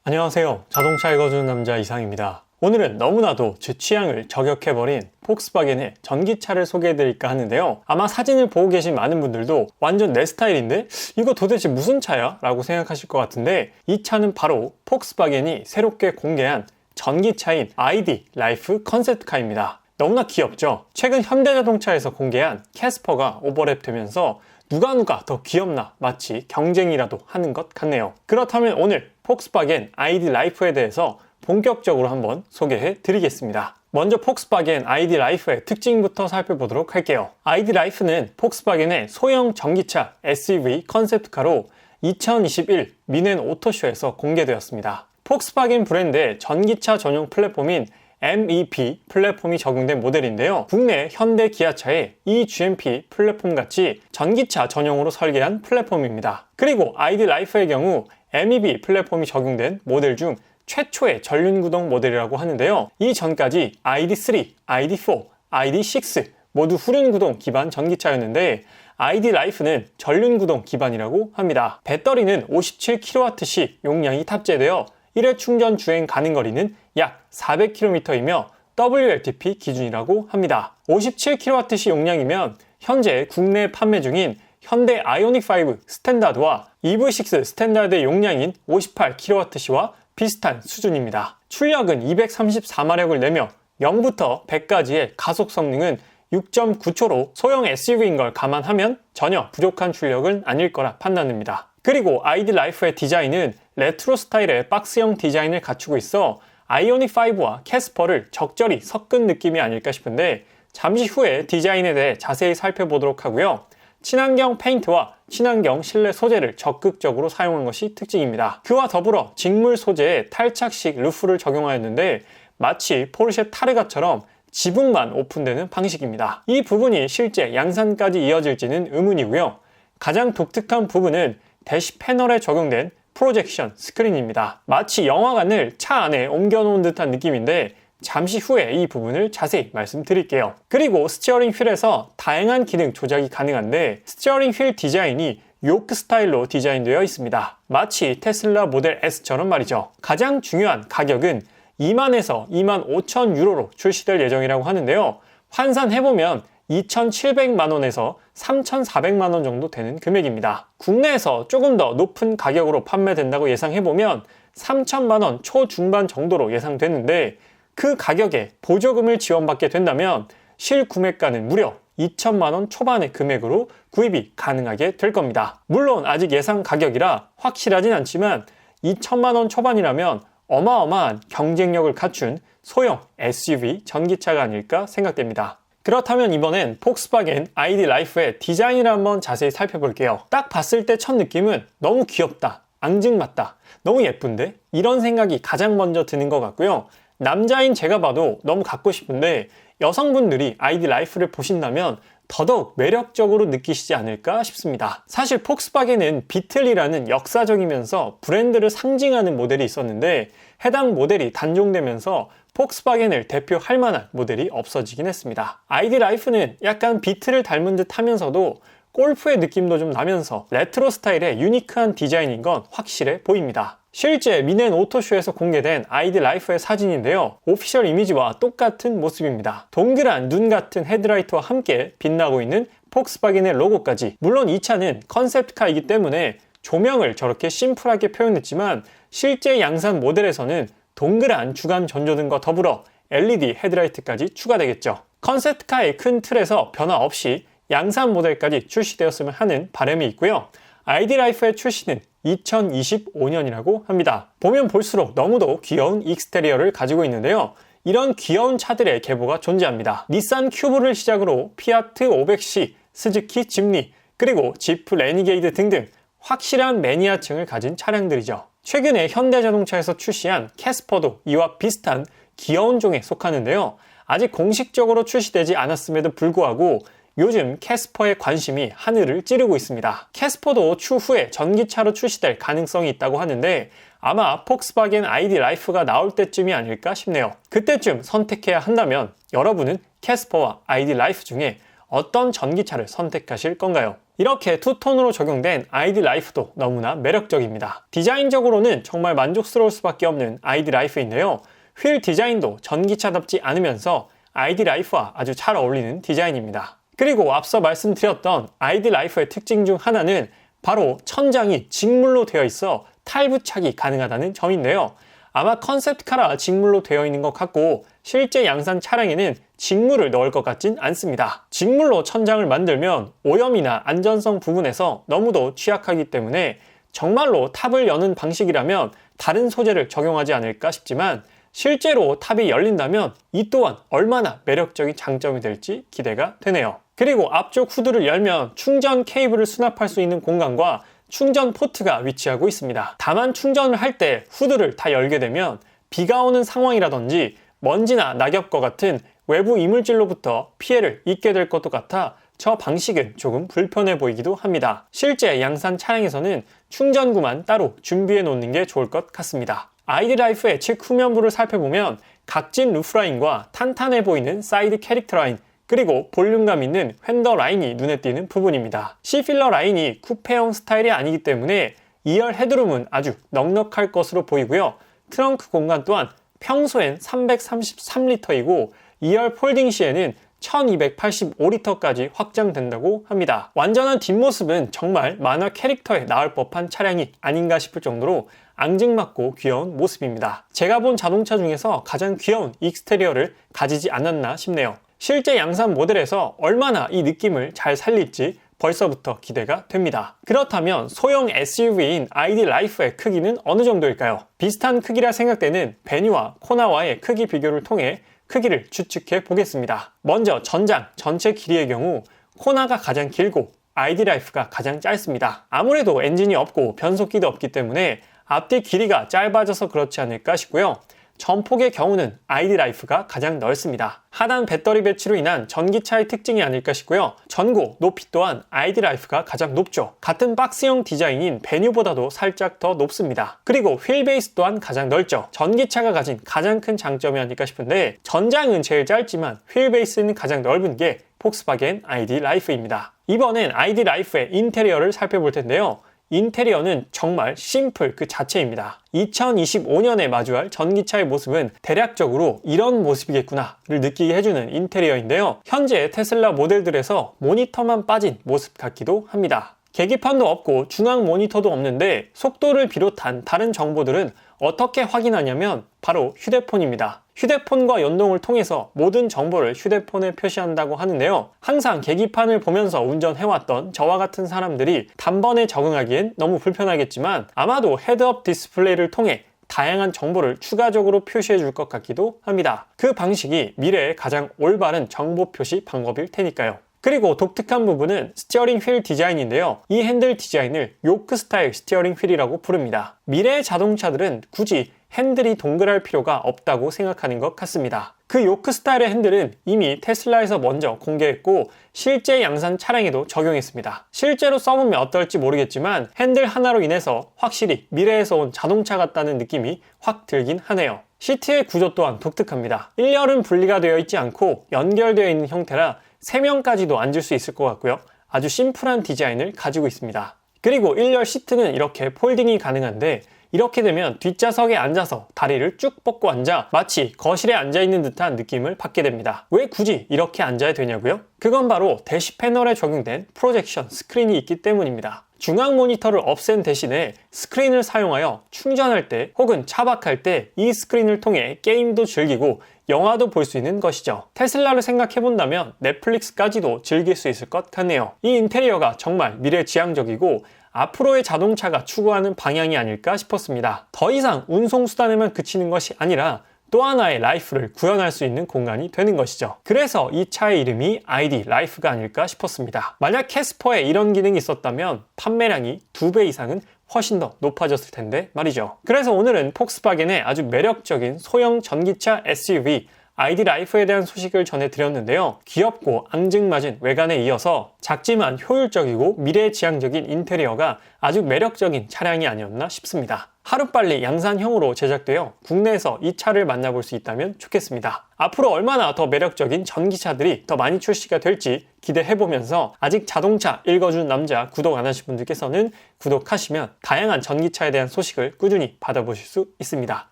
안녕하세요. 자동차 읽어주는 남자 이상입니다. 오늘은 너무나도 제 취향을 저격해버린 폭스바겐의 전기차를 소개해드릴까 하는데요. 아마 사진을 보고 계신 많은 분들도 완전 내 스타일인데 이거 도대체 무슨 차야? 라고 생각하실 것 같은데 이 차는 바로 폭스바겐이 새롭게 공개한 전기차인 ID 라이프 컨셉트카입니다. 너무나 귀엽죠? 최근 현대자동차에서 공개한 캐스퍼가 오버랩 되면서 누가 더 귀엽나 마치 경쟁이라도 하는 것 같네요. 그렇다면 오늘 폭스바겐 ID 라이프에 대해서 본격적으로 한번 소개해 드리겠습니다. 먼저 폭스바겐 ID 라이프의 특징부터 살펴보도록 할게요. ID 라이프는 폭스바겐의 소형 전기차 SUV 컨셉트카로 2021 미넨 오토쇼에서 공개되었습니다. 폭스바겐 브랜드의 전기차 전용 플랫폼인 MEP 플랫폼이 적용된 모델인데요. 국내 현대 기아차의 eGMP 플랫폼 같이 전기차 전용으로 설계한 플랫폼입니다. 그리고 ID 라이프의 경우 MEB 플랫폼이 적용된 모델 중 최초의 전륜구동 모델이라고 하는데요. 이전까지 ID3, ID4, ID6 모두 후륜구동 기반 전기차였는데 ID 라이프는 전륜구동 기반이라고 합니다. 배터리는 57kWh 용량이 탑재되어 1회 충전 주행 가능 거리는 약 400km이며 WLTP 기준이라고 합니다. 57kWh 용량이면 현재 국내 판매 중인 현대 아이오닉5 스탠다드와 EV6 스탠다드의 용량인 58kWh와 비슷한 수준입니다. 출력은 234마력을 내며 0부터 100까지의 가속 성능은 6.9초로 소형 SUV인 걸 감안하면 전혀 부족한 출력은 아닐 거라 판단됩니다. 그리고 ID 라이프의 디자인은 레트로 스타일의 박스형 디자인을 갖추고 있어 아이오닉5와 캐스퍼를 적절히 섞은 느낌이 아닐까 싶은데 잠시 후에 디자인에 대해 자세히 살펴보도록 하고요. 친환경 페인트와 친환경 실내 소재를 적극적으로 사용한 것이 특징입니다. 그와 더불어 직물 소재의 탈착식 루프를 적용하였는데 마치 포르쉐 타르가처럼 지붕만 오픈되는 방식입니다. 이 부분이 실제 양산까지 이어질지는 의문이고요. 가장 독특한 부분은 대시 패널에 적용된 프로젝션 스크린입니다. 마치 영화관을 차 안에 옮겨놓은 듯한 느낌인데 잠시 후에 이 부분을 자세히 말씀드릴게요. 그리고 스티어링 휠에서 다양한 기능 조작이 가능한데 스티어링 휠 디자인이 요크 스타일로 디자인되어 있습니다. 마치 테슬라 모델 S처럼 말이죠. 가장 중요한 가격은 2만에서 2만 5천 유로로 출시될 예정이라고 하는데요. 환산해보면 2,700만원에서 3,400만원 정도 되는 금액입니다. 국내에서 조금 더 높은 가격으로 판매된다고 예상해보면 3,000만원 초중반 정도로 예상되는데 그 가격에 보조금을 지원받게 된다면 실구매가는 무려 2천만원 초반의 금액으로 구입이 가능하게 될 겁니다. 물론 아직 예상 가격이라 확실하진 않지만 2천만원 초반이라면 어마어마한 경쟁력을 갖춘 소형 SUV 전기차가 아닐까 생각됩니다. 그렇다면 이번엔 폭스바겐 ID 라이프의 디자인을 한번 자세히 살펴볼게요. 딱 봤을 때 첫 느낌은 너무 귀엽다, 앙증맞다, 너무 예쁜데? 이런 생각이 가장 먼저 드는 것 같고요. 남자인 제가 봐도 너무 갖고 싶은데 여성분들이 ID 라이프를 보신다면 더더욱 매력적으로 느끼시지 않을까 싶습니다. 사실 폭스바겐은 비틀이라는 역사적이면서 브랜드를 상징하는 모델이 있었는데 해당 모델이 단종되면서 폭스바겐을 대표할 만한 모델이 없어지긴 했습니다. ID 라이프는 약간 비틀을 닮은 듯 하면서도 골프의 느낌도 좀 나면서 레트로 스타일의 유니크한 디자인인 건 확실해 보입니다. 실제 미넨 오토쇼에서 공개된 ID 라이프의 사진인데요. 오피셜 이미지와 똑같은 모습입니다. 동그란 눈 같은 헤드라이트와 함께 빛나고 있는 폭스바겐의 로고까지. 물론 이 차는 컨셉트카이기 때문에 조명을 저렇게 심플하게 표현했지만 실제 양산 모델에서는 동그란 주간 전조등과 더불어 LED 헤드라이트까지 추가되겠죠. 컨셉트카의 큰 틀에서 변화 없이 양산 모델까지 출시되었으면 하는 바람이 있고요. ID 라이프의 출시는 2025년이라고 합니다. 보면 볼수록 너무도 귀여운 익스테리어를 가지고 있는데요. 이런 귀여운 차들의 계보가 존재합니다. 닛산 큐브를 시작으로 피아트 500C, 스즈키 짐니, 그리고 지프 레니게이드 등등 확실한 매니아층을 가진 차량들이죠. 최근에 현대자동차에서 출시한 캐스퍼도 이와 비슷한 귀여운 종에 속하는데요. 아직 공식적으로 출시되지 않았음에도 불구하고 요즘 캐스퍼의 관심이 하늘을 찌르고 있습니다. 캐스퍼도 추후에 전기차로 출시될 가능성이 있다고 하는데 아마 폭스바겐 ID 라이프가 나올 때쯤이 아닐까 싶네요. 그때쯤 선택해야 한다면 여러분은 캐스퍼와 ID 라이프 중에 어떤 전기차를 선택하실 건가요? 이렇게 투톤으로 적용된 ID 라이프도 너무나 매력적입니다. 디자인적으로는 정말 만족스러울 수밖에 없는 ID 라이프인데요. 휠 디자인도 전기차답지 않으면서 ID 라이프와 아주 잘 어울리는 디자인입니다. 그리고 앞서 말씀드렸던 ID 라이프의 특징 중 하나는 바로 천장이 직물로 되어 있어 탈부착이 가능하다는 점인데요. 아마 컨셉카라 직물로 되어 있는 것 같고 실제 양산 차량에는 직물을 넣을 것 같진 않습니다. 직물로 천장을 만들면 오염이나 안전성 부분에서 너무도 취약하기 때문에 정말로 탑을 여는 방식이라면 다른 소재를 적용하지 않을까 싶지만 실제로 탑이 열린다면 이 또한 얼마나 매력적인 장점이 될지 기대가 되네요. 그리고 앞쪽 후드를 열면 충전 케이블을 수납할 수 있는 공간과 충전 포트가 위치하고 있습니다. 다만 충전을 할 때 후드를 다 열게 되면 비가 오는 상황이라든지 먼지나 낙엽과 같은 외부 이물질로부터 피해를 입게 될 것도 같아 저 방식은 조금 불편해 보이기도 합니다. 실제 양산 차량에서는 충전구만 따로 준비해 놓는 게 좋을 것 같습니다. ID 라이프의 측 후면부를 살펴보면 각진 루프라인과 탄탄해 보이는 사이드 캐릭터 라인, 그리고 볼륨감 있는 휀더 라인이 눈에 띄는 부분입니다. C필러 라인이 쿠페형 스타일이 아니기 때문에 2열 헤드룸은 아주 넉넉할 것으로 보이고요. 트렁크 공간 또한 평소엔 333리터이고 2열 폴딩 시에는 1285리터까지 확장된다고 합니다. 완전한 뒷모습은 정말 만화 캐릭터에 나올 법한 차량이 아닌가 싶을 정도로 앙증맞고 귀여운 모습입니다. 제가 본 자동차 중에서 가장 귀여운 익스테리어를 가지지 않았나 싶네요. 실제 양산 모델에서 얼마나 이 느낌을 잘 살릴지 벌써부터 기대가 됩니다. 그렇다면 소형 SUV인 ID 라이프의 크기는 어느 정도일까요? 비슷한 크기라 생각되는 베뉴와 코나와의 크기 비교를 통해 크기를 추측해 보겠습니다. 먼저 전장 전체 길이의 경우 코나가 가장 길고 ID 라이프가 가장 짧습니다. 아무래도 엔진이 없고 변속기도 없기 때문에 앞뒤 길이가 짧아져서 그렇지 않을까 싶고요. 전폭의 경우는 ID 라이프가 가장 넓습니다. 하단 배터리 배치로 인한 전기차의 특징이 아닐까 싶고요. 전고, 높이 또한 ID 라이프가 가장 높죠. 같은 박스형 디자인인 베뉴보다도 살짝 더 높습니다. 그리고 휠 베이스 또한 가장 넓죠. 전기차가 가진 가장 큰 장점이 아닐까 싶은데 전장은 제일 짧지만 휠 베이스는 가장 넓은 게 폭스바겐 ID 라이프입니다. 이번엔 ID 라이프의 인테리어를 살펴볼 텐데요. 인테리어는 정말 심플 그 자체입니다. 2025년에 마주할 전기차의 모습은 대략적으로 이런 모습이겠구나를 느끼게 해주는 인테리어인데요. 현재 테슬라 모델들에서 모니터만 빠진 모습 같기도 합니다. 계기판도 없고 중앙 모니터도 없는데 속도를 비롯한 다른 정보들은 어떻게 확인하냐면 바로 휴대폰입니다. 휴대폰과 연동을 통해서 모든 정보를 휴대폰에 표시한다고 하는데요. 항상 계기판을 보면서 운전해왔던 저와 같은 사람들이 단번에 적응하기엔 너무 불편하겠지만 아마도 헤드업 디스플레이를 통해 다양한 정보를 추가적으로 표시해 줄 것 같기도 합니다. 그 방식이 미래의 가장 올바른 정보 표시 방법일 테니까요. 그리고 독특한 부분은 스티어링 휠 디자인인데요. 이 핸들 디자인을 요크 스타일 스티어링 휠이라고 부릅니다. 미래의 자동차들은 굳이 핸들이 동그랄 필요가 없다고 생각하는 것 같습니다. 그 요크 스타일의 핸들은 이미 테슬라에서 먼저 공개했고 실제 양산 차량에도 적용했습니다. 실제로 써보면 어떨지 모르겠지만 핸들 하나로 인해서 확실히 미래에서 온 자동차 같다는 느낌이 확 들긴 하네요. 시트의 구조 또한 독특합니다. 1열은 분리가 되어 있지 않고 연결되어 있는 형태라 3명까지도 앉을 수 있을 것 같고요. 아주 심플한 디자인을 가지고 있습니다. 그리고 1열 시트는 이렇게 폴딩이 가능한데 이렇게 되면 뒷좌석에 앉아서 다리를 쭉 뻗고 앉아 마치 거실에 앉아있는 듯한 느낌을 받게 됩니다. 왜 굳이 이렇게 앉아야 되냐고요? 그건 바로 대시 패널에 적용된 프로젝션 스크린이 있기 때문입니다. 중앙 모니터를 없앤 대신에 스크린을 사용하여 충전할 때 혹은 차박할 때 이 스크린을 통해 게임도 즐기고 영화도 볼 수 있는 것이죠. 테슬라를 생각해본다면 넷플릭스까지도 즐길 수 있을 것 같네요. 이 인테리어가 정말 미래지향적이고 앞으로의 자동차가 추구하는 방향이 아닐까 싶었습니다. 더 이상 운송수단에만 그치는 것이 아니라 또 하나의 라이프를 구현할 수 있는 공간이 되는 것이죠. 그래서 이 차의 이름이 ID 라이프가 아닐까 싶었습니다. 만약 캐스퍼에 이런 기능이 있었다면 판매량이 2배 이상은 훨씬 더 높아졌을 텐데 말이죠. 그래서 오늘은 폭스바겐의 아주 매력적인 소형 전기차 SUV ID 라이프에 대한 소식을 전해드렸는데요. 귀엽고 앙증맞은 외관에 이어서 작지만 효율적이고 미래지향적인 인테리어가 아주 매력적인 차량이 아니었나 싶습니다. 하루빨리 양산형으로 제작되어 국내에서 이 차를 만나볼 수 있다면 좋겠습니다. 앞으로 얼마나 더 매력적인 전기차들이 더 많이 출시가 될지 기대해보면서 아직 자동차 읽어주는 남자 구독 안 하신 분들께서는 구독하시면 다양한 전기차에 대한 소식을 꾸준히 받아보실 수 있습니다.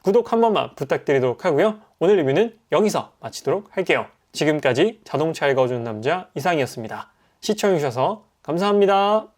구독 한 번만 부탁드리도록 하고요. 오늘 리뷰는 여기서 마치도록 할게요. 지금까지 자동차 읽어주는 남자 이상이었습니다. 시청해주셔서 감사합니다.